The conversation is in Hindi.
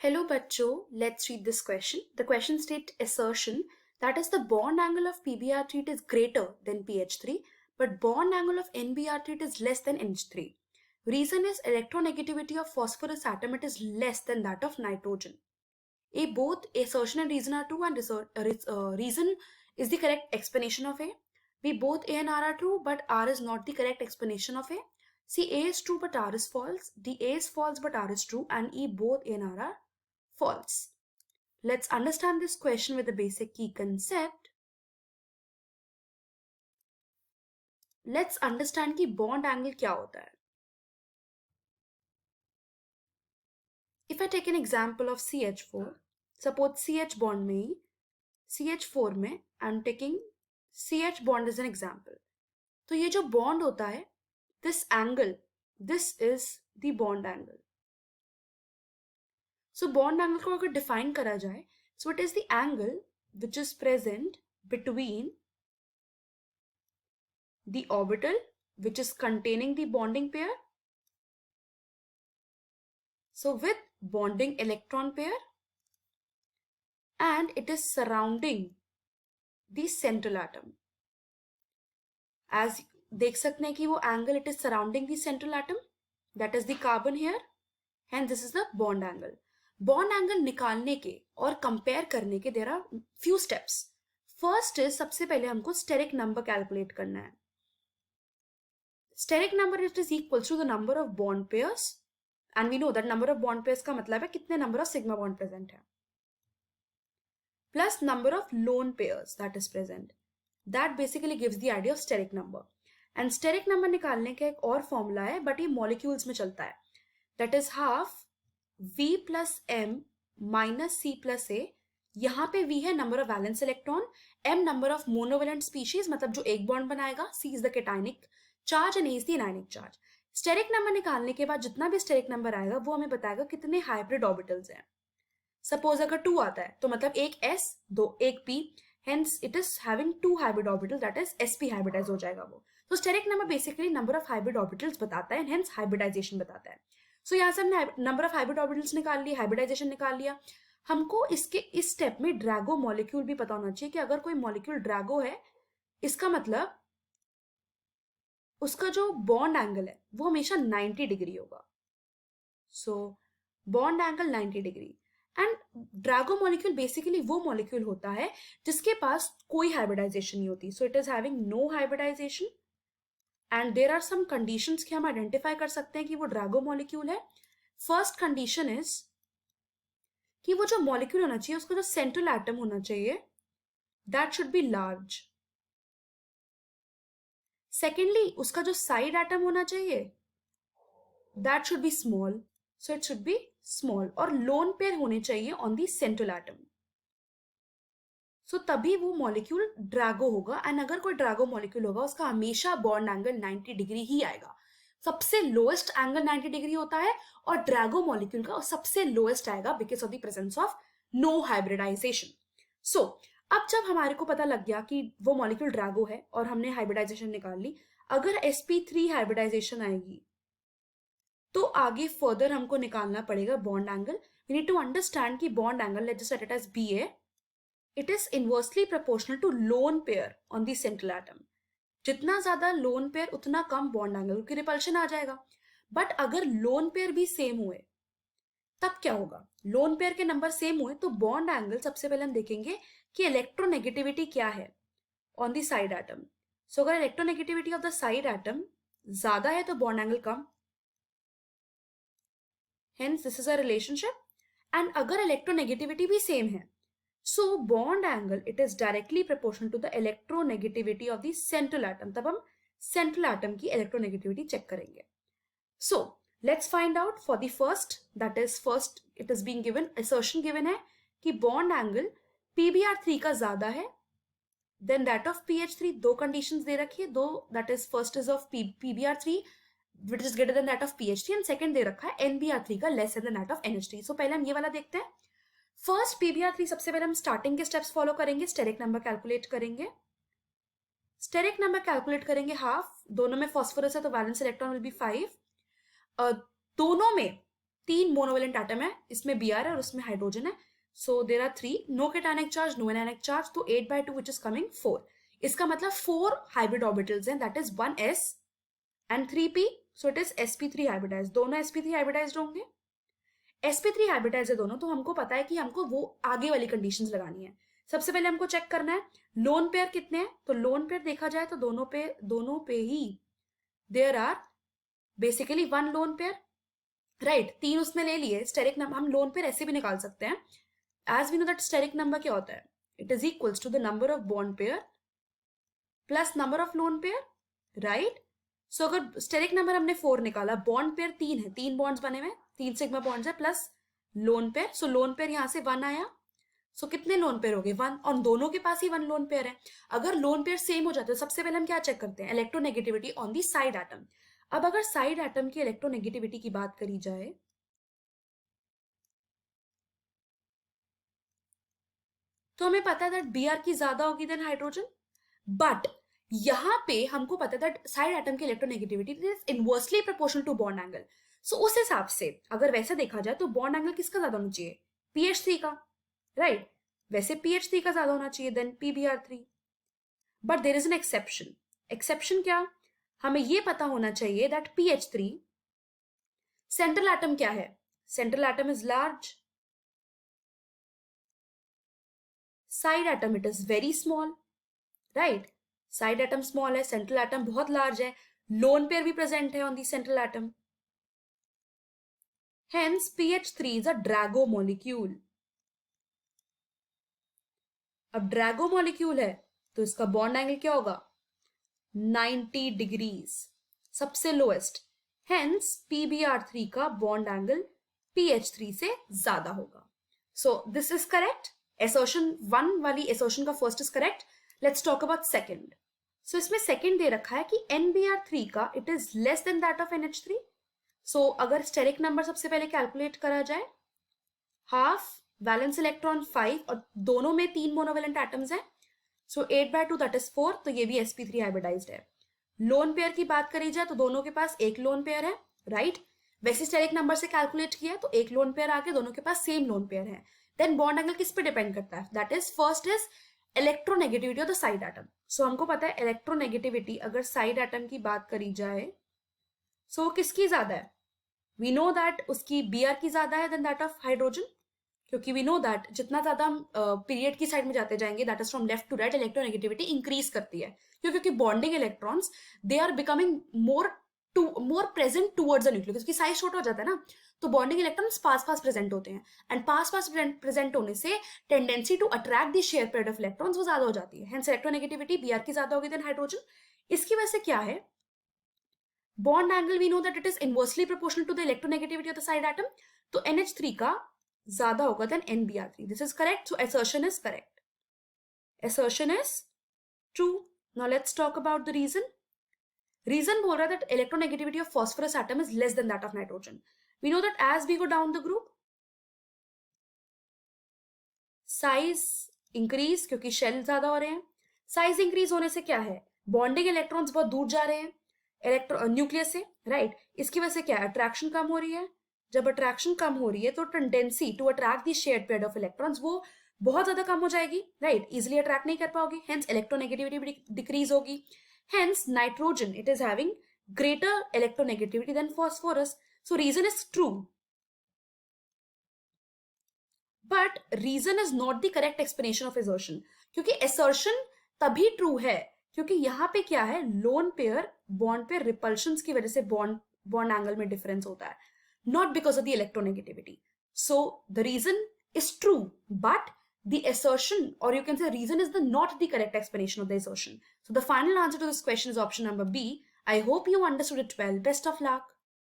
Hello bachcho, let's read this question. The question states assertion that is the bond angle of PBr3 is greater than PH3 but bond angle of NBr3 is less than NH3. Reason is electronegativity of phosphorus atom it is less than that of nitrogen. A both assertion and reason are true and reason is the correct explanation of A. B both A and R are true but R is not the correct explanation of A. C A is true but R is false. D A is false but R is true and E both A and R are false. Let's understand this question with the basic key concept. Let's understand कि bond angle क्या होता है. If I take an example of CH4, suppose CH bond में ही CH4 में I'm taking CH bond as an example. तो ये जो bond होता है, this angle, this is the bond angle. So bond angle को अगर define करा जाए, so it is the angle which is present between the orbital which is containing the bonding pair. So with bonding electron pair and it is surrounding the central atom. As देख सकते हैं कि वो angle it is surrounding the central atom, that is the carbon here, and this is the bond angle. Bond angle निकालने के और compare करने के there are few steps. First is सबसे पहले हमको steric number calculate करना है. Steric number it is equals to the number of bond pairs and we know that number of bond pairs का मतलब है कितने number of sigma bond present है plus number of lone pairs that is present. That basically gives the idea of steric number. And steric number निकालने का एक और formula है but ये molecules में चलता है. That is half V plus M minus C plus A. यहाँ पे V है number of valence electron, M number of monovalent species मतलब जो एक bond बनाएगा, C is the cationic charge and A is the anionic charge. Steric number निकालने के बाद जितना भी steric number आएगा वो हमें बताएगा कितने hybrid orbitals हैं. Suppose अगर 2 आता है तो मतलब एक S, एक P, hence it is having 2 hybrid orbitals that is sp hybridize हो जाएगा वो. So steric number basically number of hybrid orbitals बताता है and hence hybridization बताता है. So यहाँ से हमने number of hybrid orbitals निकाल लिया, hybridization निकाल लिया. हमको इसके इस स्टेप में ड्रैगो मॉलिक्यूल भी पता होना चाहिए कि अगर कोई मॉलिक्यूल ड्रैगो है इसका मतलब उसका जो बॉन्ड एंगल है वो हमेशा 90 डिग्री होगा. So bond angle 90 degree. And Drago molecule basically वो मॉलिक्यूल होता है जिसके पास कोई हाइब्रिडाइजेशन नहीं होती. So it is having no hybridisation and there are some conditions कि हम आइडेंटिफाई कर सकते हैं कि वो ड्रैगो मॉलिक्यूल है. फर्स्ट कंडीशन इज कि वो जो मॉलिक्यूल होना चाहिए उसका जो सेंट्रल एटम होना चाहिए that should be large. Secondly उसका जो साइड एटम होना चाहिए that should be small. So it should be small और लोन पेयर होने चाहिए ऑन दी सेंट्रल एटम. सो तभी वो मॉलिक्यूल ड्रैगो होगा. एंड अगर कोई ड्रैगो मॉलिक्यूल होगा उसका हमेशा बॉन्ड एंगल 90 डिग्री ही आएगा. सबसे लोएस्ट एंगल 90 डिग्री होता है और ड्रैगो मॉलिक्यूल का सबसे लोएस्ट आएगा because of the presence of no hybridization. So अब जब हमारे को पता लग गया कि वो मॉलिक्यूल ड्रैगो है और हमने हाइब्रिडाइजेशन निकाल ली, अगर sp3 हाइब्रिडाइजेशन आएगी तो आगे फर्दर हमको निकालना पड़ेगा bond angle. We need to understand कि bond angle let's set it as BA, it is inversely proportional to lone pair on the central atom. जितना ज्यादा लोन पेयर उतना कम बॉन्ड एंगल क्योंकि रिपल्शन आ जाएगा. बट अगर लोन पेयर भी सेम हुए तब क्या होगा? लोन पेयर के नंबर सेम हुए तो बॉन्ड एंगल सबसे पहले हम देखेंगे कि इलेक्ट्रोनेगेटिविटी क्या है ऑन द साइड एटम. सो अगर electronegativity of the side atom ज्यादा है तो bond angle come. Hence this is a relationship. And अगर electronegativity भी same है, so bond angle it is directly proportional to the electronegativity of the central atom. तब हम central atom की electronegativity check करेंगे. So let's find out for the first, that is first it is being given, assertion given है कि bond angle PBr3 का ज्यादा है then that of PH3. दो conditions दे रखी है, दो, that is first is of PBr3 which is greater than that of PH3 and second दे रखा है NBr3 का less than that of NH3. So पहले हम ये वाला देखते हैं. फर्स्ट PBr3 सबसे पहले हम स्टार्टिंग के स्टेप्स फॉलो करेंगे. स्टेरिक नंबर कैलकुलेट करेंगे. स्टेरिक नंबर कैलकुलेट करेंगे हाफ. दोनों में फॉस्फोरस है तो वैलेंस इलेक्ट्रॉन विल बी 5. दोनों में तीन मोनोवेलेंट एटम है, इसमें Br है और उसमें हाइड्रोजन है. So there are 3, no cationic charge, no anionic charge, तो 8/2 which is coming 4. इसका मतलब 4 hybrid orbitals हैं, that is 1s and 3p, so it is sp3 hybridized. दोनों sp3 hybridized होंगे. sp3 hybridized है दोनों, तो हमको पता है कि हमको वो आगे वाली कंडीशंस लगानी है. सबसे पहले हमको चेक करना है लोन पेयर कितने हैं. तो लोन पेयर देखा जाए तो दोनों पे ही there are basically 1 lone pair, right. 3 उसने ले लिए. स्टेरिक नंबर हम लोन पेयर ऐसे भी निकाल सकते हैं. As we know that steric number क्या होता है, it is equals to the number of bond pair plus number of lone pair, right. So अगर स्टेरिक नंबर हमने 4 निकाला, बॉन्ड पेयर 3 है, 3 बॉन्ड्स बने हुए, 3 सिग्मा बॉन्ड्स है, प्लस लोन पेयर. सो लोन पेयर यहां से 1 आया. सो कितने लोन पेयर हो गए 1, और दोनों के पास ही 1 लोन पेयर है. अगर लोन पेयर सेम हो जाते हैं, सबसे पहले हम क्या चेक करते हैं, electronegativity on the side atom. अब अगर साइड एटम की इलेक्ट्रोनेगेटिविटी की बात करी जाए, तो हमें पता है दैट Br की ज्यादा होगी देन हाइड्रोजन. बट यहां पे हमको पता है दैट साइड एटम की electronegativity is inversely proportional to bond angle. So उस हिसाब से अगर वैसे देखा जाए तो बॉन्ड एंगल किसका ज्यादा होना चाहिए, PH3 का, राइट. वैसे PH3 का ज्यादा होना चाहिए than PBr3. But there is an exception. Exception क्या, हमें ये पता होना चाहिए दैट PH3 सेंट्रल एटम क्या है, central atom is large, side atom it is very small, right. Side atom small है, सेंट्रल एटम बहुत लार्ज है, लोन पेयर भी प्रेजेंट है on the central atom. Hence PH3 is a Drago molecule. अब ड्रैगो मॉलिक्यूल है तो इसका बॉन्ड एंगल क्या होगा, 90 डिग्रीज, सबसे लोएस्ट. हेंस PBr3 का बॉन्ड एंगल PH3 से ज्यादा होगा. So this is correct. Assertion 1 वाली एसर्शन का first is correct. Let's talk about second. So इसमें सेकंड दे रखा है कि NBr3 का it is less than that of NH3. So अगर स्टेरिक नंबर सबसे पहले कैलकुलेट करा जाए, हाफ वैलेंस इलेक्ट्रॉन 5 और दोनों में 3 मोनोवेलेंट एटम्स हैं. सो 8/2 दैट इज 4, तो ये भी sp3 हाइब्रिडाइज्ड है. लोन पेयर की बात करी जाए तो दोनों के पास एक लोन पेयर है, राइट. वैसे स्टेरिक नंबर से कैलकुलेट किया तो एक लोन पेयर आके दोनों के पास सेम लोन पेयर है. देन बॉन्ड एंगल किस पे डिपेंड करता है, that is first is electronegativity of the side atom. So हमको पता है इलेक्ट्रोनेगेटिविटी अगर साइड एटम की बात करी जाए सो किसकी ज्यादा है, वी नो दैट उसकी Br की ज्यादा है देन दैट ऑफ हाइड्रोजन. क्योंकि वी नो दैट जितना ज्यादा हम पीरियड की साइड में जाते जाएंगे, that is from left to right, electronegativity increase करती है. क्योंकि bonding electrons they are becoming more present towards the nucleus. उसकी साइज छोटा हो जाता है ना, तो बॉन्डिंग इलेक्ट्रॉन्स पास पास प्रेजेंट होते हैं. एंड पास पास प्रेजेंट होने से tendency to attract the share pair of electrons वो ज्यादा हो जाती है. हेंस इलेक्ट्रोनेगेटिविटी Br की ज्यादा होगी देन हाइड्रोजन. इसकी वजह से क्या है, bond angle we know that it is inversely proportional to the electronegativity of the side atom. तो NH3 का ज्यादा होगा than NBr3. This is correct. So assertion is correct. Assertion is true. Now let's talk about the reason. Reason बोल रहा है that electronegativity of phosphorus atom is less than that of nitrogen. We know that as we go down the group, size increase क्योंकि शेल ज्यादा हो रहे हैं. साइज इंक्रीज होने से क्या है, बॉन्डिंग इलेक्ट्रॉन्स बहुत दूर जा रहे हैं न्यूक्लियस से, राइट. इसकी वजह से क्या है, अट्रैक्शन कम हो रही है. जब अट्रैक्शन कम हो रही है तो tendency to attract the shared pair of electrons वो बहुत ज्यादा कम हो जाएगी, राइट. इजिली अट्रैक्ट नहीं कर पाओगे, हेंस इलेक्ट्रोनेगेटिविटी भी डिक्रीज होगी. Hence nitrogen it is having greater electronegativity than phosphorus. So reason is true, but reason is not the correct explanation of assertion. क्योंकि assertion तभी ट्रू है क्योंकि यहाँ पे क्या है, lone pair bond pair repulsion की वजह से बॉन्ड एंगल में डिफरेंस होता है, not because of the electronegativity. So the reason is true, but the assertion, or you can say reason, is not the correct explanation of the assertion. So the final answer to this question is option number B. I hope you understood it well. Best of luck.